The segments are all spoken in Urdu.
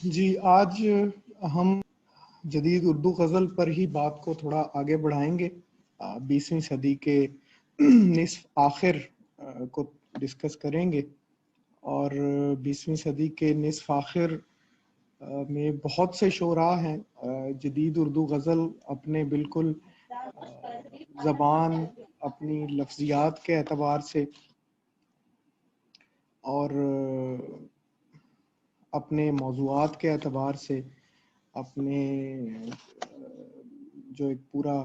جی آج ہم جدید اردو غزل پر ہی بات کو تھوڑا آگے بڑھائیں گے. 20ویں صدی کے نصف آخر کو ڈسکس کریں گے. اور 20ویں صدی کے نصف آخر میں بہت سے شعراء ہیں. جدید اردو غزل اپنے بالکل زبان، اپنی لفظیات کے اعتبار سے اور اپنے موضوعات کے اعتبار سے، اپنے جو ایک پورا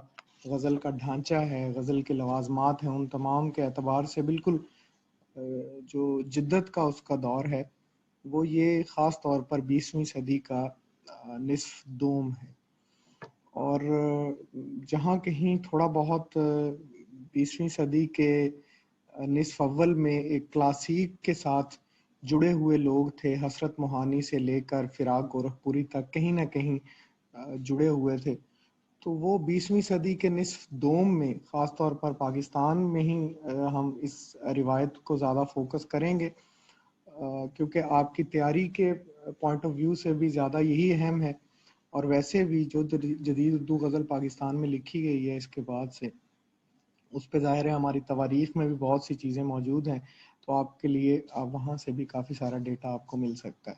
غزل کا ڈھانچہ ہے، غزل کے لوازمات ہیں، ان تمام کے اعتبار سے بالکل جو جدت کا اس کا دور ہے وہ یہ خاص طور پر 20ویں صدی کا نصف دوم ہے. اور جہاں کہیں تھوڑا بہت 20ویں صدی کے نصف اول میں ایک کلاسیک کے ساتھ جڑے ہوئے لوگ تھے، حسرت موہانی سے لے کر فراق گورکھپوری تک کہیں نہ کہیں جڑے ہوئے تھے، تو وہ 20ویں صدی کے نصف دوم میں خاص طور پر پاکستان میں ہی ہم اس روایت کو زیادہ فوکس کریں گے، کیونکہ آپ کی تیاری کے پوائنٹ آف ویو سے بھی زیادہ یہی اہم ہے. اور ویسے بھی جو جدید اردو غزل پاکستان میں لکھی گئی ہے اس کے بعد سے، اس پہ ظاہر ہے ہماری تواریخ میں بھی بہت سی چیزیں موجود ہیں، تو آپ کے لیے وہاں سے بھی کافی سارا ڈیٹا آپ کو مل سکتا ہے.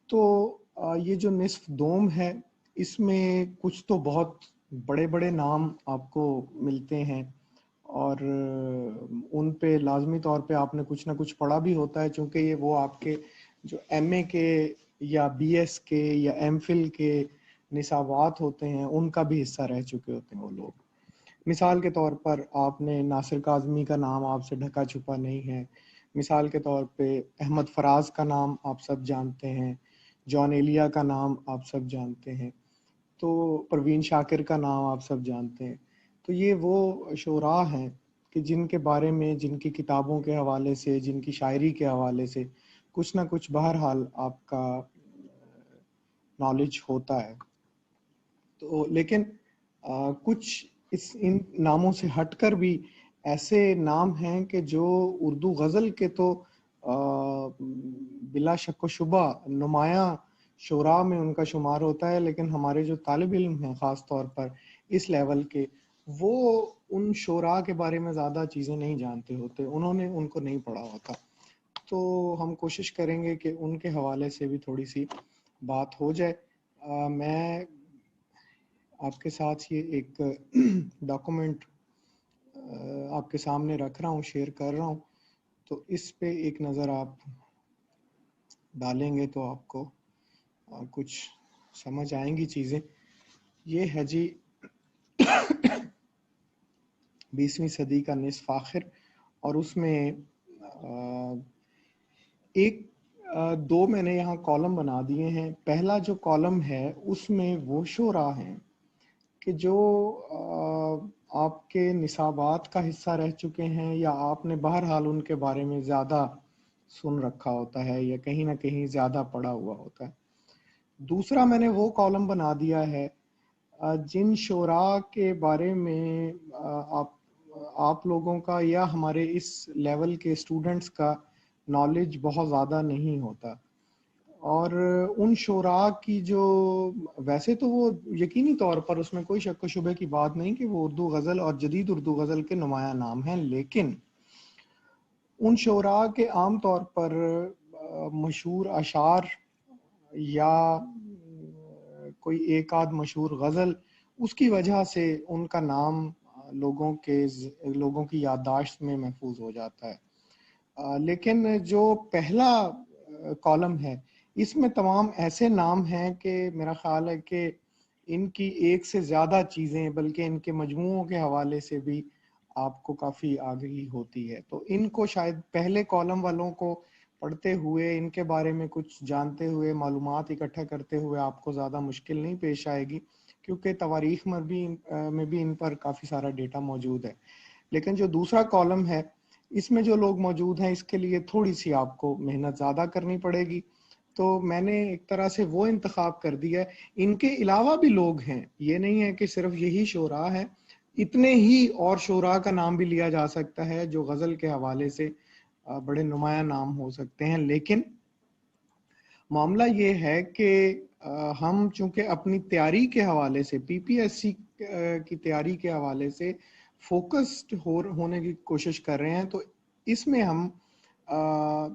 تو یہ جو نصف دوم ہے اس میں کچھ تو بہت بڑے بڑے نام آپ کو ملتے ہیں، اور ان پہ لازمی طور پہ آپ نے کچھ نہ کچھ پڑھا بھی ہوتا ہے، چونکہ یہ وہ آپ کے جو ایم اے کے یا بی ایس کے یا ایم فل کے نصابات ہوتے ہیں ان کا بھی حصہ رہ چکے ہوتے ہیں وہ لوگ. مثال کے طور پر آپ نے ناصر کاظمی کا نام آپ سے ڈھکا چھپا نہیں ہے. مثال کے طور پہ احمد فراز کا نام آپ سب جانتے ہیں، جان ایلیا کا نام آپ سب جانتے ہیں، تو پروین شاکر کا نام آپ سب جانتے ہیں. تو یہ وہ شعراء ہیں کہ جن کے بارے میں، جن کی کتابوں کے حوالے سے، جن کی شاعری کے حوالے سے کچھ نہ کچھ بہرحال آپ کا نالج ہوتا ہے. تو لیکن کچھ ان ناموں سے ہٹ کر بھی ایسے نام ہیں کہ جو اردو غزل کے تو بلا شک و شبہ نمایاں شعراء میں ان کا شمار ہوتا ہے، لیکن ہمارے جو طالب علم ہیں خاص طور پر اس لیول کے، وہ ان شعراء کے بارے میں زیادہ چیزیں نہیں جانتے ہوتے، انہوں نے ان کو نہیں پڑھا ہوتا. تو ہم کوشش کریں گے کہ ان کے حوالے سے بھی تھوڑی سی بات ہو جائے. میں آپ کے ساتھ یہ ایک ڈاکومنٹ آپ کے سامنے رکھ رہا ہوں، شیئر کر رہا ہوں، تو اس پہ ایک نظر آپ ڈالیں گے تو آپ کو کچھ سمجھ آئیں گی چیزیں. یہ ہے جی 20ویں صدی کا نصف آخر، اور اس میں ایک دو میں نے یہاں کالم بنا دیے ہیں. پہلا جو کالم ہے اس میں وہ شعراء ہیں کہ جو آپ کے نصابات کا حصہ رہ چکے ہیں، یا آپ نے بہرحال ان کے بارے میں زیادہ سن رکھا ہوتا ہے یا کہیں نہ کہیں زیادہ پڑھا ہوا ہوتا ہے. دوسرا میں نے وہ کالم بنا دیا ہے جن شعراء کے بارے میں آپ لوگوں کا یا ہمارے اس لیول کے اسٹوڈنٹس کا نالج بہت زیادہ نہیں ہوتا، اور ان شعراء کی جو ویسے تو وہ یقینی طور پر اس میں کوئی شک و شبہ کی بات نہیں کہ وہ اردو غزل اور جدید اردو غزل کے نمایاں نام ہیں، لیکن ان شعراء کے عام طور پر مشہور اشعار یا کوئی ایک آدھ مشہور غزل، اس کی وجہ سے ان کا نام لوگوں کی یادداشت میں محفوظ ہو جاتا ہے. لیکن جو پہلا کالم ہے اس میں تمام ایسے نام ہیں کہ میرا خیال ہے کہ ان کی ایک سے زیادہ چیزیں، بلکہ ان کے مجموعوں کے حوالے سے بھی آپ کو کافی آگہی ہوتی ہے. تو ان کو شاید پہلے کالم والوں کو پڑھتے ہوئے، ان کے بارے میں کچھ جانتے ہوئے، معلومات اکٹھا کرتے ہوئے آپ کو زیادہ مشکل نہیں پیش آئے گی، کیونکہ تواریخ میں بھی ان پر کافی سارا ڈیٹا موجود ہے. لیکن جو دوسرا کالم ہے اس میں جو لوگ موجود ہیں اس کے لیے تھوڑی سی آپ کو محنت زیادہ کرنی پڑے گی. تو میں نے ایک طرح سے وہ انتخاب کر دیا ہے. ان کے علاوہ بھی لوگ ہیں، یہ نہیں ہے کہ صرف یہی شعراء ہیں، اتنے ہی اور شعراء کا نام بھی لیا جا سکتا ہے جو غزل کے حوالے سے بڑے نمایاں نام ہو سکتے ہیں. لیکن معاملہ یہ ہے کہ ہم چونکہ اپنی تیاری کے حوالے سے پی پی ایس سی کی تیاری کے حوالے سے فوکسڈ ہونے کی کوشش کر رہے ہیں، تو اس میں ہم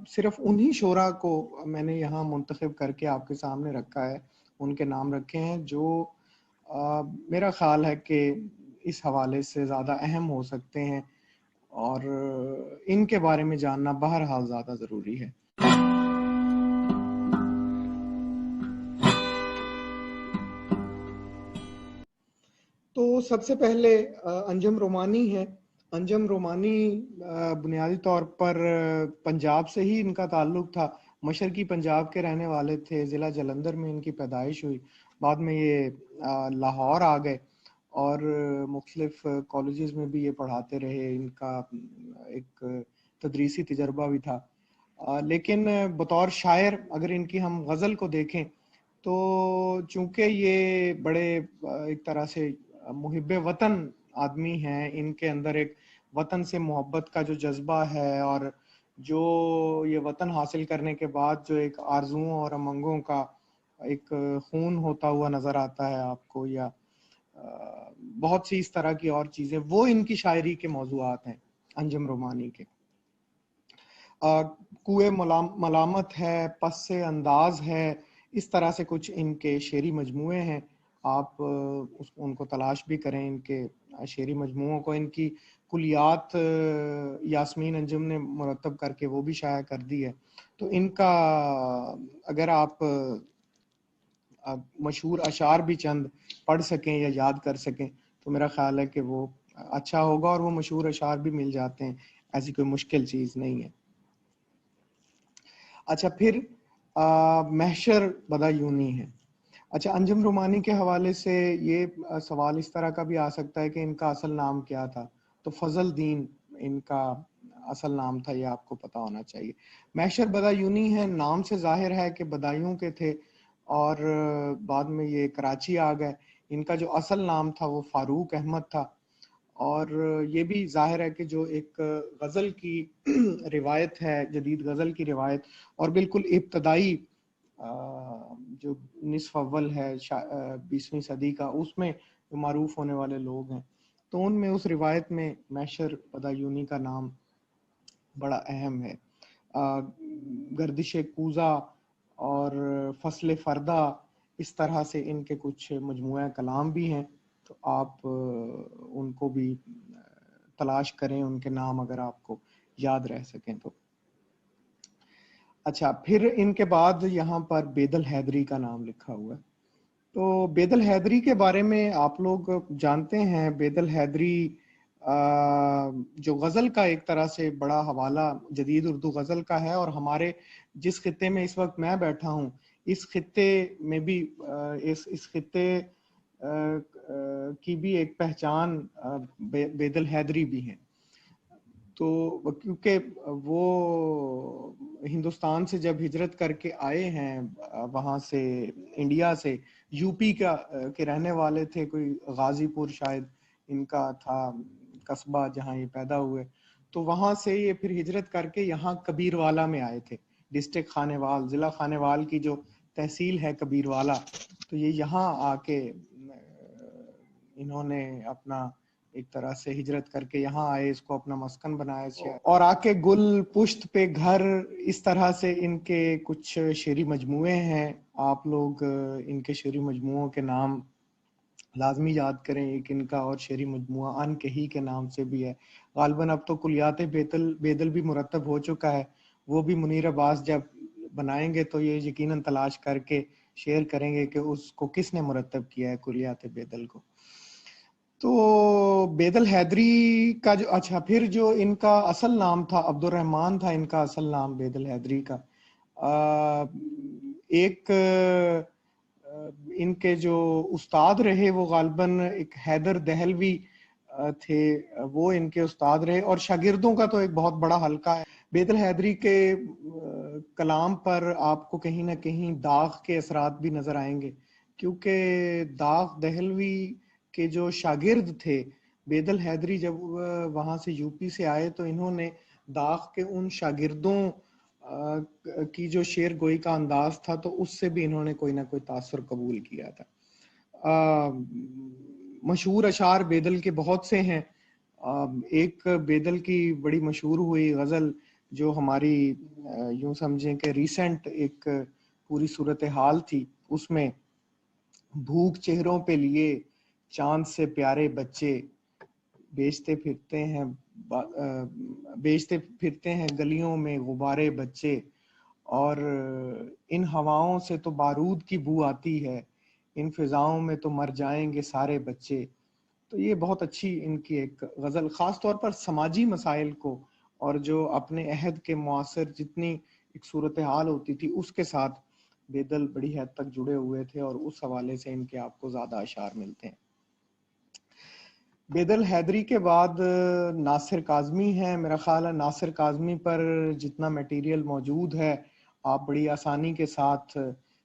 صرف انہی شعراء کو میں نے یہاں منتخب کر کے آپ کے سامنے رکھا ہے، ان کے نام رکھے ہیں جو میرا خیال ہے کہ اس حوالے سے زیادہ اہم ہو سکتے ہیں اور ان کے بارے میں جاننا بہرحال زیادہ ضروری ہے۔ تو سب سے پہلے انجم رومانی ہے۔ انجم رومانی بنیادی طور پر پنجاب سے ہی ان کا تعلق تھا، مشرقی پنجاب کے رہنے والے تھے، ضلع جلندھر میں ان کی پیدائش ہوئی، بعد میں یہ لاہور آ گئے اور مختلف کالجز میں بھی یہ پڑھاتے رہے، ان کا ایک تدریسی تجربہ بھی تھا۔ لیکن بطور شاعر اگر ان کی ہم غزل کو دیکھیں تو چونکہ یہ بڑے ایک طرح سے محب وطن آدمی ہیں، ان کے اندر ایک وطن سے محبت کا جو جذبہ ہے اور جو یہ وطن حاصل کرنے کے بعد جو ایک آرزوؤں اور امنگوں کا ایک خون ہوتا ہوا نظر آتا ہے آپ کو، یا بہت سی اس طرح کی اور چیزیں، وہ ان کی شاعری کے موضوعات ہیں انجم رومانی کے۔ کوئے ملامت ہے، پس سے انداز ہے، اس طرح سے کچھ ان کے شعری مجموعے ہیں، آپ ان کو تلاش بھی کریں، ان کے شعری مجموعوں کو۔ ان کی کلیات یاسمین انجم نے مرتب کر کے وہ بھی شائع کر دی ہے، تو ان کا اگر آپ مشہور اشعار بھی چند پڑھ سکیں یا یاد کر سکیں تو میرا خیال ہے کہ وہ اچھا ہوگا، اور وہ مشہور اشعار بھی مل جاتے ہیں، ایسی کوئی مشکل چیز نہیں ہے۔ اچھا، پھر محشر بدایونی ہے۔ اچھا، انجم رومانی کے حوالے سے یہ سوال اس طرح کا بھی آ سکتا ہے کہ ان کا اصل نام کیا تھا، تو فضل دین ان کا اصل نام تھا، یہ آپ کو پتہ ہونا چاہیے۔ محشر بدایونی ہے، نام سے ظاہر ہے کہ بدایوں کے تھے اور بعد میں یہ کراچی آ گئے۔ ان کا جو اصل نام تھا وہ فاروق احمد تھا، اور یہ بھی ظاہر ہے کہ جو ایک غزل کی روایت ہے، جدید غزل کی روایت، اور بالکل ابتدائی جو نصف اول ہے 20ویں صدی کا، اس میں جو معروف ہونے والے لوگ ہیں، تو ان میں اس روایت میں محشر بدایونی کا نام بڑا اہم ہے۔ گردش کوزہ اور فصل فردہ، اس طرح سے ان کے کچھ مجموعہ کلام بھی ہیں، تو آپ ان کو بھی تلاش کریں، ان کے نام اگر آپ کو یاد رہ سکیں تو۔ اچھا، پھر ان کے بعد یہاں پر بیدل حیدری کا نام لکھا ہوا ہے۔ تو بیدل حیدری کے بارے میں آپ لوگ جانتے ہیں، بیدل حیدری جو غزل کا ایک طرح سے بڑا حوالہ جدید اردو غزل کا ہے، اور ہمارے جس خطے میں اس وقت میں بیٹھا ہوں، اس خطے میں بھی اس خطے کی بھی ایک پہچان بیدل حیدری بھی ہیں۔ تو کیونکہ وہ ہندوستان سے جب ہجرت کر کے آئے ہیں، وہاں سے انڈیا سے، یو پی کے رہنے والے تھے، کوئی غازی پور شاید ان کا تھا قصبہ جہاں یہ پیدا ہوئے، تو وہاں سے یہ پھر ہجرت کر کے یہاں کبیر والا میں آئے تھے، ڈسٹرکٹ خانیوال، ضلع خانیوال کی جو تحصیل ہے کبیر والا، تو یہ یہاں آ کے انہوں نے اپنا ایک طرح سے ہجرت کر کے یہاں آئے، اس کو اپنا مسکن بنایا، اور آ کے گل پشت پہ گھر، اس طرح سے ان کے کچھ شعری مجموعے ہیں۔ آپ لوگ ان کے شعری مجموعوں کے نام لازمی یاد کریں۔ ایک ان کا اور شعری مجموعہ ان کہی کے نام سے بھی ہے، غالباً اب تو کلیات بیدل بھی مرتب ہو چکا ہے، وہ بھی منیر عباس جب بنائیں گے تو یہ یقیناً تلاش کر کے شیئر کریں گے کہ اس کو کس نے مرتب کیا ہے کلیات بیدل کو۔ تو بیدل حیدری کا جو اچھا، پھر جو ان کا اصل نام تھا عبد الرحمن تھا، ان کا اصل نام بیدل حیدری کا۔ ایک ان کے جو استاد رہے وہ غالباً ایک حیدر دہلوی تھے، وہ ان کے استاد رہے، اور شاگردوں کا تو ایک بہت بڑا حلقہ ہے۔ بیدل حیدری کے کلام پر آپ کو کہیں نہ کہیں داغ کے اثرات بھی نظر آئیں گے، کیونکہ داغ دہلوی کے جو شاگرد تھے، بیدل حیدری جب وہاں سے یو پی سے آئے تو انہوں نے داغ کے ان شاگردوں کی جو شعر گوئی کا انداز تھا تو اس سے بھی انہوں نے کوئی نہ کوئی تاثر قبول کیا تھا۔ مشہور اشعار بیدل کے بہت سے ہیں۔ ایک بیدل کی بڑی مشہور ہوئی غزل جو ہماری یوں سمجھیں کہ ریسنٹ ایک پوری صورتحال تھی، اس میں بھوک چہروں پہ لیے چاند سے پیارے بچے بیچتے پھرتے ہیں گلیوں میں غبارے بچے، اور ان ہواؤں سے تو بارود کی بو آتی ہے، ان فضاؤں میں تو مر جائیں گے سارے بچے۔ تو یہ بہت اچھی ان کی ایک غزل، خاص طور پر سماجی مسائل کو اور جو اپنے عہد کے معاصر جتنی ایک صورتحال ہوتی تھی اس کے ساتھ بیدل بڑی حد تک جڑے ہوئے تھے، اور اس حوالے سے ان کے آپ کو زیادہ اشعار ملتے ہیں۔ بیدل حیدری کے بعد ناصر کاظمی ہیں۔ میرا خیال ہے ناصر کاظمی پر جتنا میٹیریل موجود ہے آپ بڑی آسانی کے ساتھ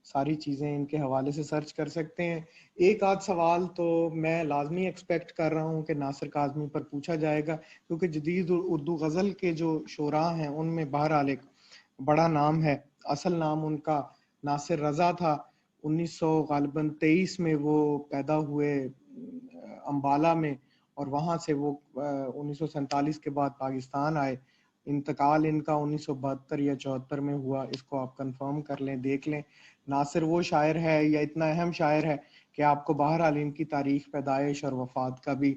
ساری چیزیں ان کے حوالے سے سرچ کر سکتے ہیں۔ ایک آدھ سوال تو میں لازمی ایکسپیکٹ کر رہا ہوں کہ ناصر کاظمی پر پوچھا جائے گا، کیونکہ جدید اردو غزل کے جو شعراء ہیں ان میں بہرحال ایک بڑا نام ہے۔ اصل نام ان کا ناصر رضا تھا۔ 1923 میں وہ پیدا ہوئے امبالہ میں، اور وہاں سے وہ 1947 کے بعد پاکستان آئے۔ انتقال ان کا 1972 یا 74 میں ہوا، اس کو آپ کنفرم کر لیں، دیکھ لیں۔ ناصر وہ شاعر ہے یا اتنا اہم شاعر ہے کہ آپ کو بہرحال ان کی تاریخ پیدائش اور وفات کا بھی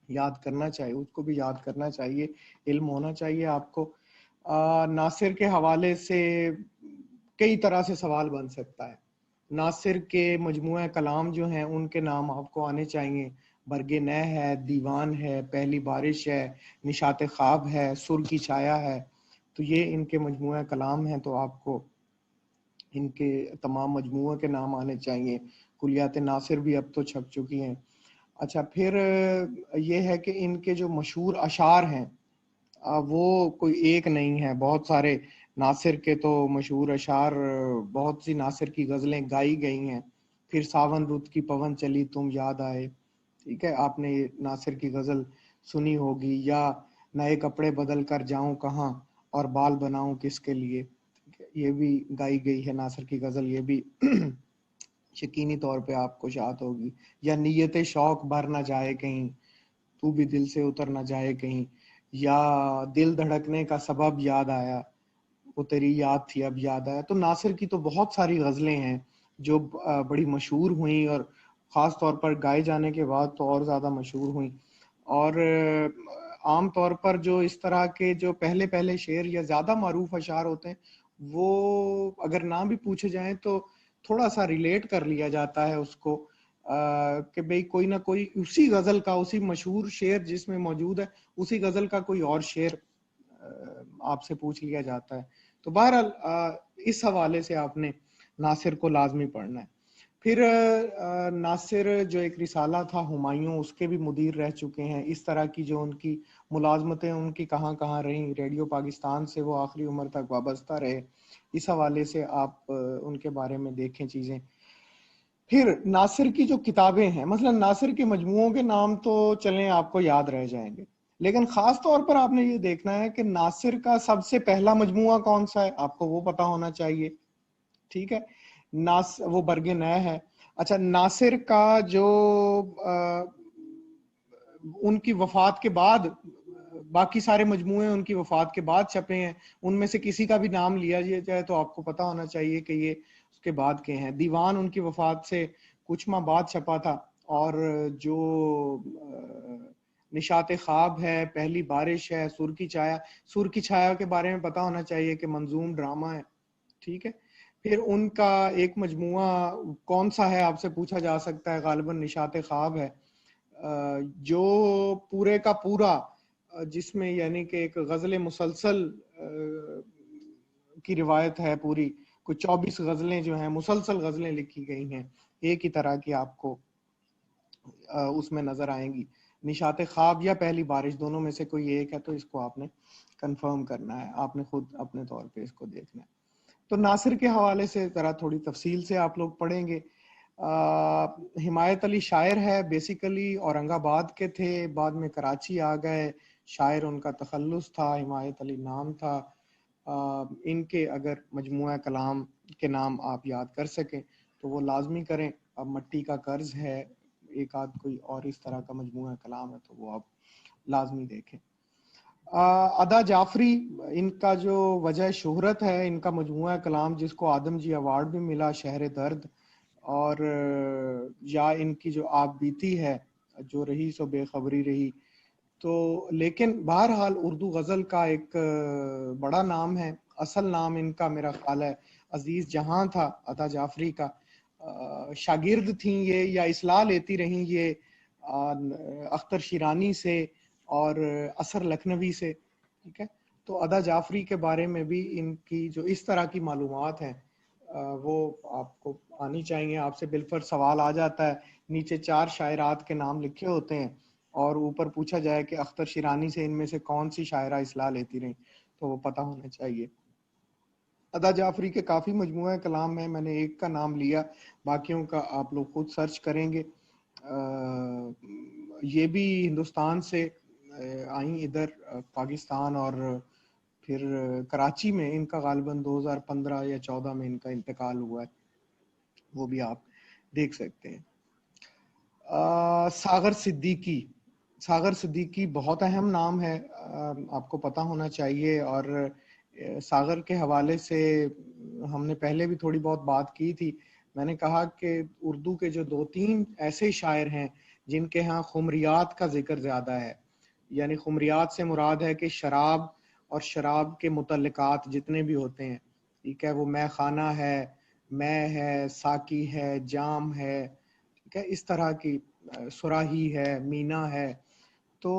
یاد کرنا چاہیے، اس کو بھی یاد کرنا چاہیے، علم ہونا چاہیے آپ کو۔ ناصر کے حوالے سے کئی طرح سے سوال بن سکتا ہے۔ ناصر کے مجموعہ کلام جو ہیں ان کے نام آپ کو آنے چاہیے۔ برگ نہ ہے، دیوان ہے، پہلی بارش ہے، نشاط خواب ہے، سر کی چھایا ہے، تو یہ ان کے مجموعہ کلام ہیں، تو آپ کو ان کے تمام مجموعہ کے نام آنے چاہیے۔ کلیات ناصر بھی اب تو چھپ چکی ہیں۔ اچھا، پھر یہ ہے کہ ان کے جو مشہور اشعار ہیں وہ کوئی ایک نہیں ہے، بہت سارے ناصر کے تو مشہور اشعار، بہت سی ناصر کی غزلیں گائی گئی ہیں۔ پھر ساون رت کی پون چلی تم یاد آئے، ٹھیک ہے، آپ نے ناصر کی غزل سنی ہوگی۔ یا نئے کپڑے بدل کر جاؤں کہاں اور بال بناؤں کس کے لیے، یہ بھی گائی گئی ہے ناصر کی غزل، یہ بھی یقینی طور پہ آپ کو شاد ہوگی۔ یا نیت شوق بھر نہ جائے کہیں، تو بھی دل سے اتر نہ جائے کہیں، یا دل دھڑکنے کا سبب یاد آیا، وہ تیری یاد تھی اب یاد آیا۔ تو ناصر کی تو بہت ساری غزلیں ہیں جو بڑی مشہور ہوئیں، اور خاص طور پر گائے جانے کے بعد تو اور زیادہ مشہور ہوئیں۔ اور عام طور پر جو اس طرح کے جو پہلے شعر یا زیادہ معروف اشعار ہوتے ہیں وہ اگر نہ بھی پوچھے جائیں تو تھوڑا سا ریلیٹ کر لیا جاتا ہے اس کو، کہ بھئی کوئی نہ کوئی اسی غزل کا، اسی مشہور شعر جس میں موجود ہے اسی غزل کا کوئی اور شعر آپ سے پوچھ لیا جاتا ہے۔ تو بہرحال اس حوالے سے آپ نے ناصر کو لازمی پڑھنا ہے۔ پھر ناصر جو ایک رسالہ تھا ہمایوں، اس کے بھی مدیر رہ چکے ہیں۔ اس طرح کی جو ان کی ملازمتیں ان کی کہاں کہاں رہیں، ریڈیو پاکستان سے وہ آخری عمر تک وابستہ رہے، اس حوالے سے آپ ان کے بارے میں دیکھیں چیزیں۔ پھر ناصر کی جو کتابیں ہیں، مثلا ناصر کے مجموعوں کے نام تو چلیں آپ کو یاد رہ جائیں گے، لیکن خاص طور پر آپ نے یہ دیکھنا ہے کہ ناصر کا سب سے پہلا مجموعہ کون سا ہے، آپ کو وہ پتا ہونا چاہیے، ٹھیک ہے، وہ برگ نئے ہے۔ اچھا، ناصر کا جو ان کی وفات کے بعد باقی سارے مجموعے ان کی وفات کے بعد چھپے ہیں، ان میں سے کسی کا بھی نام لیا جائے تو آپ کو پتا ہونا چاہیے کہ یہ اس کے بعد کے ہیں۔ دیوان ان کی وفات سے کچھ ماہ بعد چھپا تھا، اور جو نشاط خواب ہے، پہلی بارش ہے، سر کی چھایا کے بارے میں پتا ہونا چاہیے کہ منظوم ڈرامہ ہے، ٹھیک ہے۔ پھر ان کا ایک مجموعہ کون سا ہے آپ سے پوچھا جا سکتا ہے، غالباً نشاط خواب ہے، جو پورے کا پورا، جس میں یعنی کہ ایک غزل مسلسل کی روایت ہے پوری، کوئی 24 غزلیں جو ہیں مسلسل غزلیں لکھی گئی ہیں ایک ہی طرح کی، آپ کو اس میں نظر آئیں گی۔ نشاط خواب یا پہلی بارش، دونوں میں سے کوئی ایک ہے، تو اس کو آپ نے کنفرم کرنا ہے، آپ نے خود اپنے طور پہ اس کو دیکھنا ہے۔ تو ناصر کے حوالے سے ذرا تھوڑی تفصیل سے آپ لوگ پڑھیں گے۔ حمایت علی شاعر ہے، بیسیکلی اورنگ آباد کے تھے، بعد میں کراچی آ گئے، شاعر ان کا تخلص تھا، حمایت علی نام تھا۔ ان کے اگر مجموعہ کلام کے نام آپ یاد کر سکیں تو وہ لازمی کریں. اب مٹی کا قرض ہے، ایک آدھ کوئی اور اس طرح کا مجموعہ کلام ہے تو وہ آپ لازمی دیکھیں. ادا جعفری، ان کا جو وجہ شہرت ہے، ان کا مجموعہ کلام جس کو آدم جی ایوارڈ بھی ملا، شہر درد، اور یا ان کی جو آپ بیتی ہے، جو رہی سو بے خبری رہی. تو لیکن بہرحال اردو غزل کا ایک بڑا نام ہے. اصل نام ان کا میرا خیال ہے عزیز جہاں تھا. ادا جعفری کا شاگرد تھیں یہ، یا اصلاح لیتی رہیں یہ اختر شیرانی سے اور اثر لکھنوی سے. ٹھیک ہے، تو ادا جعفری کے بارے میں بھی ان کی جو اس طرح کی معلومات ہیں وہ آپ کو آنی چاہیے. آپ سے بالفرض سوال آ جاتا ہے، نیچے 4 شاعرات کے نام لکھے ہوتے ہیں اور اوپر پوچھا جائے کہ اختر شیرانی سے ان میں سے کون سی شاعرہ اصلاح لیتی رہیں، تو وہ پتہ ہونا چاہیے. ادا جعفری کے کافی مجموعہ کلام ہیں، میں نے ایک کا نام لیا، باقیوں کا آپ لوگ خود سرچ کریں گے. یہ بھی ہندوستان سے آئیں ادھر پاکستان، اور پھر کراچی میں ان کا غالباً 2015 یا 14 میں ان کا انتقال ہوا ہے، وہ بھی آپ دیکھ سکتے ہیں. ساغر صدیقی، ساغر صدیقی بہت اہم نام ہے، آپ کو پتہ ہونا چاہیے. اور ساغر کے حوالے سے ہم نے پہلے بھی تھوڑی بہت بات کی تھی. میں نے کہا کہ اردو کے جو 2-3 ایسے شاعر ہیں جن کے ہاں خمریات کا ذکر زیادہ ہے، یعنی خمریات سے مراد ہے کہ شراب اور شراب کے متعلقات جتنے بھی ہوتے ہیں، ٹھیک ہے، وہ مے خانہ ہے، مے ہے، ساقی ہے، جام ہے، ٹھیک ہے، اس طرح کی سراہی ہے، مینا ہے. تو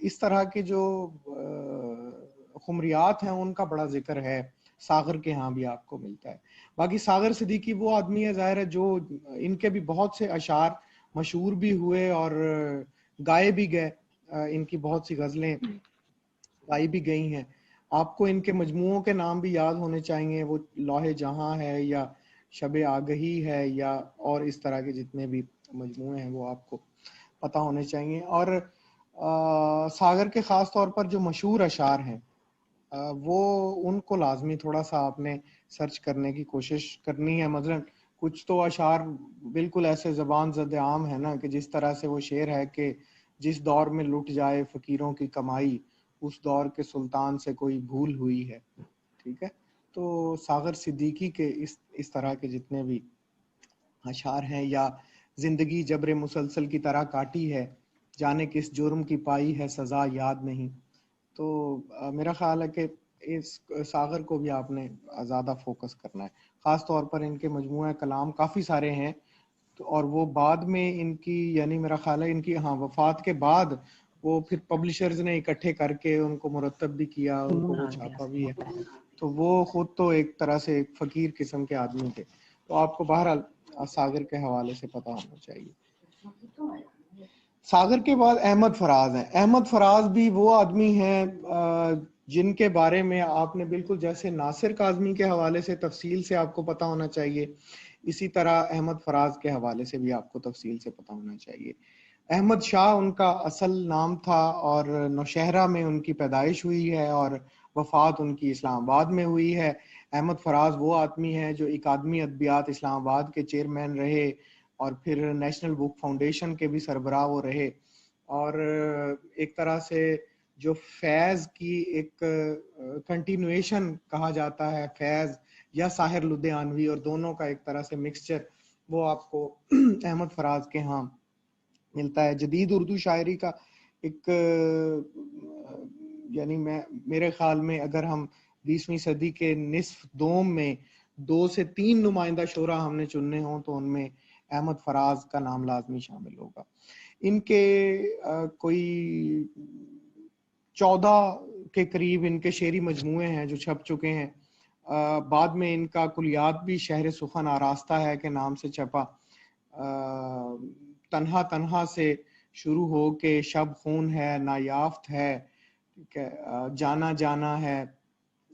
اس طرح کے جو خمریات ہیں ان کا بڑا ذکر ہے، ساغر کے ہاں بھی آپ کو ملتا ہے. باقی ساغر صدیقی وہ آدمی ہے ظاہر ہے جو ان کے بھی بہت سے اشعار مشہور بھی ہوئے اور گائے بھی گئے، ان کی بہت سی غزلیں گائی بھی گئی ہیں. آپ کو ان کے مجموعوں کے نام بھی یاد ہونے چاہیے، وہ لوح جہاں ہے یا شب آگہی ہے یا اور اس طرح کے جتنے بھی مجموعے ہیں وہ آپ کو پتہ ہونے چاہیے. اور ساغر کے خاص طور پر جو مشہور اشعار ہیں وہ ان کو لازمی تھوڑا سا آپ نے سرچ کرنے کی کوشش کرنی ہے. مثلا کچھ تو اشعار بالکل ایسے زبان زد عام ہے نا، کہ جس طرح سے وہ شعر ہے کہ جس دور میں لٹ جائے فقیروں کی کمائی، اس دور کے سلطان سے کوئی بھول ہوئی ہے. ٹھیک ہے، تو ساغر صدیقی کے اس طرح کے جتنے بھی اشعار ہیں، یا زندگی جبر مسلسل کی طرح کاٹی ہے، جانے کس جرم کی پائی ہے سزا یاد نہیں. تو میرا خیال ہے کہ اس ساغر کو بھی آپ نے زیادہ فوکس کرنا ہے. خاص طور پر ان کے مجموعہ کلام کافی سارے ہیں، تو اور وہ بعد میں ان کی، یعنی میرا خیال ہے ان کی وفات کے بعد وہ پھر پبلشرز نے اکٹھے کر کے ان کو مرتب بھی کیا، ان کو وہ چھاپا بھی ہے. تو وہ خود تو ایک طرح سے ایک فقیر قسم کے آدمی تھے. تو آپ کو بہرحال ساغر کے حوالے سے پتہ ہونا چاہیے. ساغر کے بعد احمد فراز ہیں. احمد فراز بھی وہ آدمی ہیں جن کے بارے میں آپ نے بالکل جیسے ناصر کاظمی کے حوالے سے تفصیل سے آپ کو پتہ ہونا چاہیے، اسی طرح احمد فراز کے حوالے سے بھی آپ کو تفصیل سے پتہ ہونا چاہیے. احمد شاہ ان کا اصل نام تھا، اور نوشہرہ میں ان کی پیدائش ہوئی ہے اور وفات ان کی اسلام آباد میں ہوئی ہے. احمد فراز وہ آدمی ہیں جو اکادمی ادبیات اسلام آباد کے چیئرمین رہے، اور پھر نیشنل بک فاؤنڈیشن کے بھی سربراہ وہ رہے. اور ایک طرح سے جو فیض کی ایک کنٹینویشن کہا جاتا ہے، فیض یا ساحر لدھیانوی، اور دونوں کا ایک طرح سے مکسچر وہ آپ کو احمد فراز کے ہاں ملتا ہے. جدید اردو شاعری کا ایک یعنی میرے خیال میں اگر ہم 20ویں صدی کے نصف دوم میں 2 سے 3 نمائندہ شعراء ہم نے چننے ہوں تو ان میں احمد فراز کا نام لازمی شامل ہوگا. ان کے کوئی 14 کے قریب ان کے شعری مجموعے ہیں جو چھپ چکے ہیں. بعد میں ان کا کلیات بھی شہر سخن آراستہ ہے کے نام سے چھپا. تنہا تنہا سے شروع ہو کے شب خون ہے، نایافت ہے، ٹھیک ہے، جانا جانا ہے.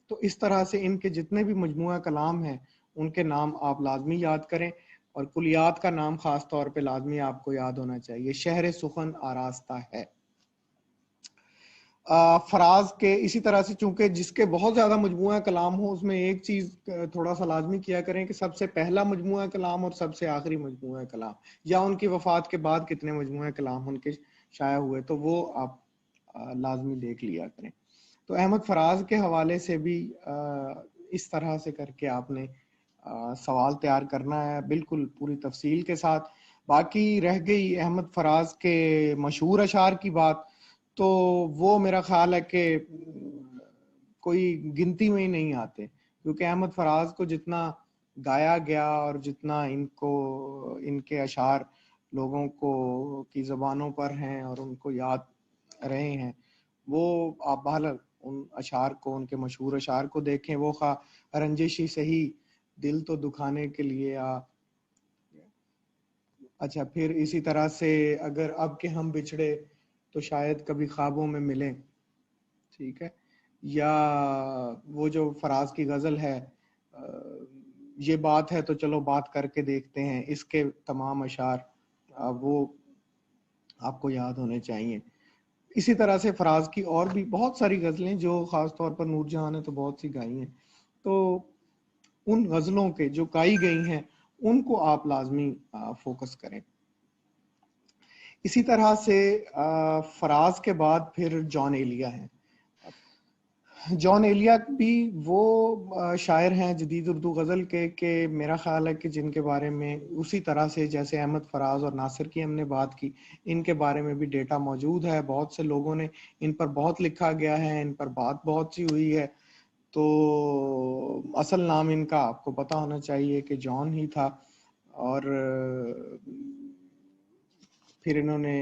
تو اس طرح سے ان کے جتنے بھی مجموعہ کلام ہیں ان کے نام آپ لازمی یاد کریں، اور کلیات کا نام خاص طور پہ لازمی آپ کو یاد ہونا چاہیے، شہر سخن آراستہ ہے. فراز کے اسی طرح سے، چونکہ جس کے بہت زیادہ مجموعہ کلام ہو، اس میں ایک چیز تھوڑا سا لازمی کیا کریں کہ سب سے پہلا مجموعہ کلام اور سب سے آخری مجموعہ کلام، یا ان کی وفات کے بعد کتنے مجموعہ کلام ان کے شائع ہوئے، تو وہ آپ لازمی دیکھ لیا کریں۔ تو احمد فراز کے حوالے سے بھی اس طرح سے کر کے آپ نے سوال تیار کرنا ہے، بالکل پوری تفصیل کے ساتھ۔ باقی رہ گئی احمد فراز کے مشہور اشعار کی بات، تو وہ میرا خیال ہے کہ کوئی گنتی میں ہی نہیں آتے، کیونکہ احمد فراز کو جتنا گایا گیا اور جتنا ان کے اشعار لوگوں کو کی زبانوں پر ہیں اور ان کو یاد رہے ہیں، وہ آپ بہرحال ان اشعار کو، ان کے مشہور اشعار کو دیکھیں، وہ خواہ رنجشی صحیح دل تو دکھانے کے لیے اچھا پھر اسی طرح سے اگر اب کہ ہم بچھڑے تو شاید کبھی خوابوں میں ملیں، ٹھیک ہے، یا وہ جو فراز کی غزل ہے یہ بات ہے تو چلو بات کر کے دیکھتے ہیں، اس کے تمام اشعار وہ آپ کو یاد ہونے چاہیے۔ اسی طرح سے فراز کی اور بھی بہت ساری غزلیں جو خاص طور پر نور جہاں نے تو بہت سی گائی ہیں، تو ان غزلوں کے جو گائی گئی ہیں ان کو آپ لازمی فوکس کریں۔ اسی طرح سے فراز کے بعد پھر جان ایلیا ہیں۔ جان ایلیا بھی وہ شاعر ہیں جدید اردو غزل کے کہ میرا خیال ہے کہ جن کے بارے میں اسی طرح سے جیسے احمد فراز اور ناصر کی ہم نے بات کی، ان کے بارے میں بھی ڈیٹا موجود ہے، بہت سے لوگوں نے ان پر بہت لکھا گیا ہے، ان پر بات بہت سی ہوئی ہے۔ تو اصل نام ان کا آپ کو پتا ہونا چاہیے کہ جان ہی تھا، اور پھر انہوں نے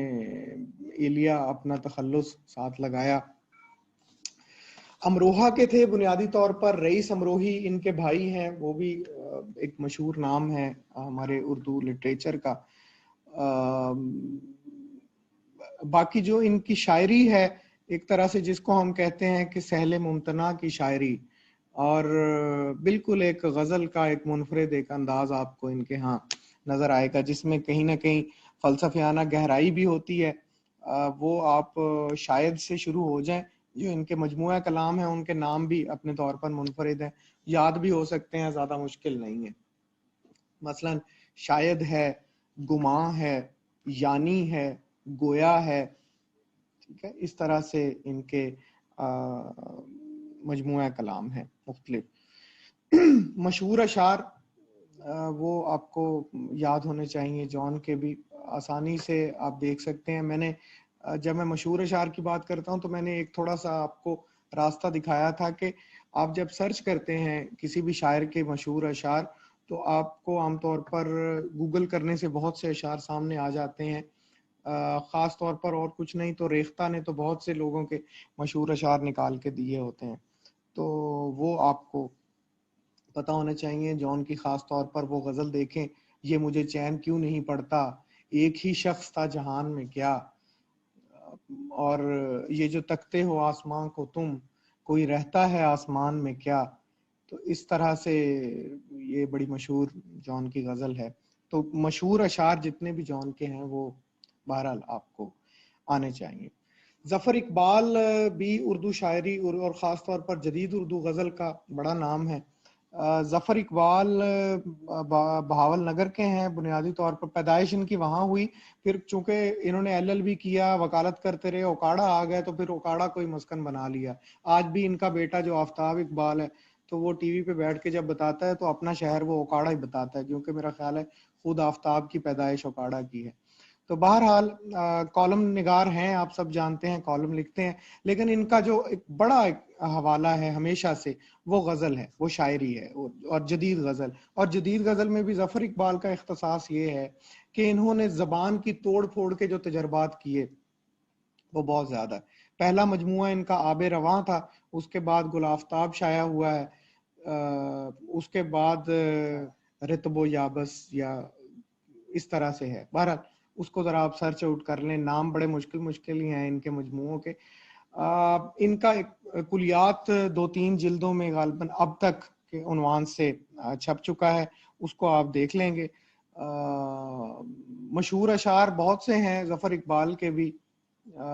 ایلیا اپنا تخلص ساتھ لگایا۔ امروہہ کے تھے بنیادی طور پر، رئیس امروہی ان کے بھائی ہیں، وہ بھی ایک مشہور نام ہے ہمارے اردو لٹریچر کا۔ باقی جو ان کی شاعری ہے ایک طرح سے جس کو ہم کہتے ہیں کہ سہل ممتنع کی شاعری، اور بالکل ایک غزل کا ایک منفرد ایک انداز آپ کو ان کے ہاں نظر آئے گا، جس میں کہیں نہ کہیں فلسفیانہ گہرائی بھی ہوتی ہے۔ وہ آپ شاید سے شروع ہو جائیں، جو ان کے مجموعہ کلام ہیں ان کے نام بھی اپنے طور پر منفرد ہیں، یاد بھی ہو سکتے ہیں، زیادہ مشکل نہیں ہے۔ مثلا شاید ہے، گماں ہے، یعنی ہے، گویا ہے، ٹھیک ہے، اس طرح سے ان کے مجموعہ کلام ہیں مختلف۔ مشہور اشعار وہ آپ کو یاد ہونے چاہیے، جان کے بھی آسانی سے آپ دیکھ سکتے ہیں۔ میں نے جب میں مشہور اشعار کی بات کرتا ہوں تو میں نے ایک تھوڑا سا آپ کو راستہ دکھایا تھا کہ آپ جب سرچ کرتے ہیں کسی بھی شاعر کے مشہور اشعار تو آپ کو عام طور پر گوگل کرنے سے بہت سے اشعار سامنے آ جاتے ہیں، خاص طور پر اور کچھ نہیں تو ریختہ نے تو بہت سے لوگوں کے مشہور اشعار نکال کے دیے ہوتے ہیں، تو وہ آپ کو پتہ ہونا چاہیے۔ جان کی خاص طور پر وہ غزل دیکھیں، یہ مجھے چین کیوں نہیں پڑتا، ایک ہی شخص تھا جہان میں کیا، اور یہ جو تکتے ہو آسمان کو تم، کوئی رہتا ہے آسمان میں کیا، تو اس طرح سے یہ بڑی مشہور جان کی غزل ہے۔ تو مشہور اشعار جتنے بھی جان کے ہیں وہ بہرحال آپ کو آنے چاہیے۔ ظفر اقبال بھی اردو شاعری اور خاص طور پر جدید اردو غزل کا بڑا نام ہے۔ ظفر اقبال بہاول نگر کے ہیں، بنیادی طور پر پیدائش ان کی وہاں ہوئی، پھر چونکہ انہوں نے LLB کیا، وکالت کرتے رہے، اوکاڑا آ گئے تو پھر اوکاڑا کوئی مسکن بنا لیا۔ آج بھی ان کا بیٹا جو آفتاب اقبال ہے تو وہ ٹی وی پہ بیٹھ کے جب بتاتا ہے تو اپنا شہر وہ اوکاڑا ہی بتاتا ہے، کیونکہ میرا خیال ہے خود آفتاب کی پیدائش اوکاڑا کی ہے۔ تو بہرحال کالم نگار ہیں، آپ سب جانتے ہیں، کالم لکھتے ہیں، لیکن ان کا جو ایک بڑا ایک حوالہ ہے ہمیشہ سے وہ غزل ہے، وہ شاعری ہے، اور جدید غزل۔ اور جدید غزل میں بھی ظفر اقبال کا اختصاص یہ ہے کہ انہوں نے زبان کی توڑ پھوڑ کے جو تجربات کیے وہ بہت زیادہ ہے۔ پہلا مجموعہ ان کا آب رواں تھا، اس کے بعد گل آفتاب شائع ہوا ہے، اس کے بعد رتب و یابس یا اس طرح سے ہے۔ بہرحال اس کو ذرا آپ سرچ آؤٹ کر لیں، نام بڑے مشکل ہی ہیں ان کے مجموعوں کے۔ ان کا کلیات 2-3 جلدوں میں غالباً اب تک کے عنوان سے چھپ چکا ہے، اس کو آپ دیکھ لیں گے۔ مشہور اشعار بہت سے ہیں ظفر اقبال کے بھی،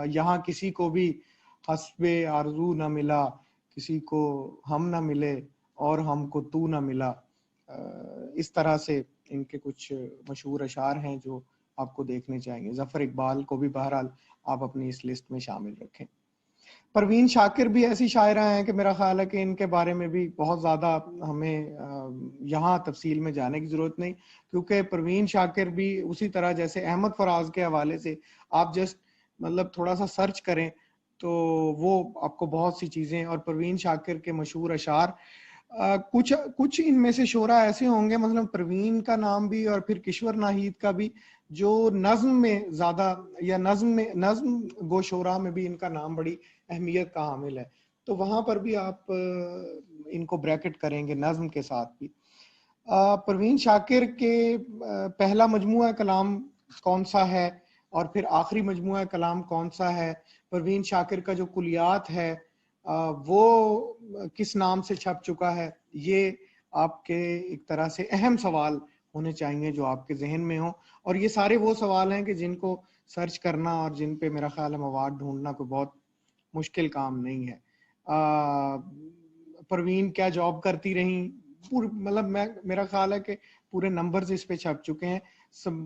یہاں کسی کو بھی حسب آرزو نہ ملا، کسی کو ہم نہ ملے اور ہم کو تو نہ ملا. اس طرح سے ان کے کچھ مشہور اشعار ہیں جو آپ کو دیکھنے چاہیے. ظفر اقبال کو بھی بہرحال آپ اپنی اس لسٹ میں شامل رکھیں. پروین شاکر بھی ایسی شاعرہ ہیں کہ میرا خیال ہے کہ ان کے بارے میں بھی بہت زیادہ ہمیں یہاں تفصیل میں جانے کی ضرورت نہیں، کیونکہ پروین شاکر بھی اسی طرح جیسے احمد فراز کے حوالے سے آپ جسٹ مطلب تھوڑا سا سرچ کریں تو وہ آپ کو بہت سی چیزیں، اور پروین شاکر کے مشہور اشعار کچھ ان میں سے شعرا ایسے ہوں گے، مثلا پروین کا نام بھی اور پھر کشور ناہید کا بھی، جو نظم میں زیادہ یا نظم گو شعرا میں بھی ان کا نام بڑی اہمیت کا حامل ہے، تو وہاں پر بھی آپ ان کو بریکٹ کریں گے نظم کے ساتھ بھی. پروین شاکر کے پہلا مجموعہ کلام کون سا ہے اور پھر آخری مجموعہ کلام کون سا ہے، پروین شاکر کا جو کلیات ہے وہ کس نام سے چھپ چکا ہے، یہ آپ کے ایک طرح سے اہم سوال ہونے چاہیے جو آپ کے ذہن میں ہوں. اور یہ سارے وہ سوال ہیں کہ جن کو سرچ کرنا اور جن پہ میرا خیال ہے مواد ڈھونڈنا کوئی بہت مشکل کام نہیں ہے. پروین کیا جاب کرتی رہیں، مطلب میرا خیال ہے کہ پورے نمبرز اس پہ چھپ چکے ہیں.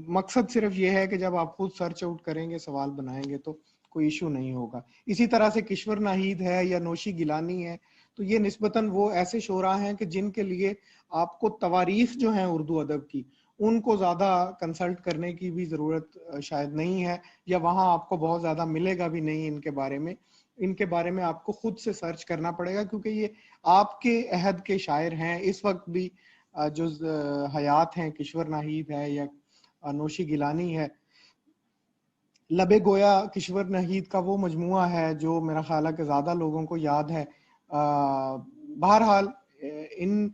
مقصد صرف یہ ہے کہ جب آپ خود سرچ آؤٹ کریں گے، سوال بنائیں گے تو کوئی ایشو نہیں ہوگا. اسی طرح سے کشور ناہید ہے یا نوشی گیلانی ہے، تو یہ نسبتاً وہ ایسے شعراء ہیں کہ جن کے لیے آپ کو تواریخ جو ہیں اردو ادب کی ان کو زیادہ کنسلٹ کرنے کی بھی ضرورت شاید نہیں ہے، یا وہاں آپ کو بہت زیادہ ملے گا بھی نہیں ان کے بارے میں. ان کے بارے میں آپ کو خود سے سرچ کرنا پڑے گا، کیونکہ یہ آپ کے عہد کے شاعر ہیں. اس وقت بھی جو حیات ہیں، کشور ناہید ہے یا نوشی گیلانی ہے. لب گویا کشور ناہید کا وہ مجموعہ ہے جو میرا خیال ہے کہ زیادہ لوگوں کو یاد ہے. بہرحال ان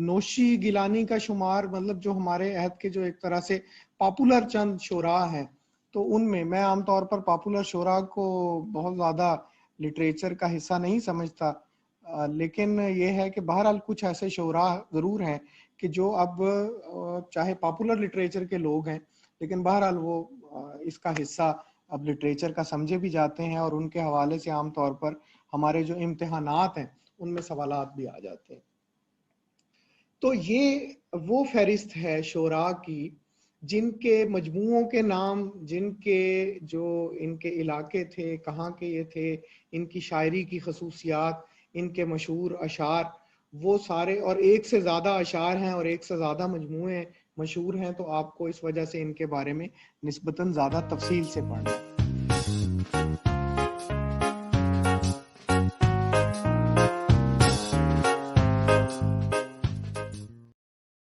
نوشی گیلانی کا شمار مطلب جو ہمارے عہد کے جو ایک طرح سے پاپولر چند شعراء ہیں، تو ان میں عام طور پر پاپولر شعراء کو بہت زیادہ لٹریچر کا حصہ نہیں سمجھتا، لیکن یہ ہے کہ بہرحال کچھ ایسے شعراء ضرور ہیں کہ جو اب چاہے پاپولر لٹریچر کے لوگ ہیں لیکن بہرحال وہ اس کا حصہ اب لٹریچر کا سمجھے بھی جاتے ہیں، اور ان کے حوالے سے عام طور پر ہمارے جو امتحانات ہیں ان میں سوالات بھی آ جاتے ہیں. تو یہ وہ فہرست ہے شعراء کی جن کے مجموعوں کے نام، جن کے جو ان کے علاقے تھے، کہاں کے یہ تھے، ان کی شاعری کی خصوصیات، ان کے مشہور اشعار، وہ سارے، اور ایک سے زیادہ اشعار ہیں اور ایک سے زیادہ مجموعے مشہور ہیں، تو آپ کو اس وجہ سے ان کے بارے میں نسبتاً زیادہ تفصیل سے پڑھنا ہے.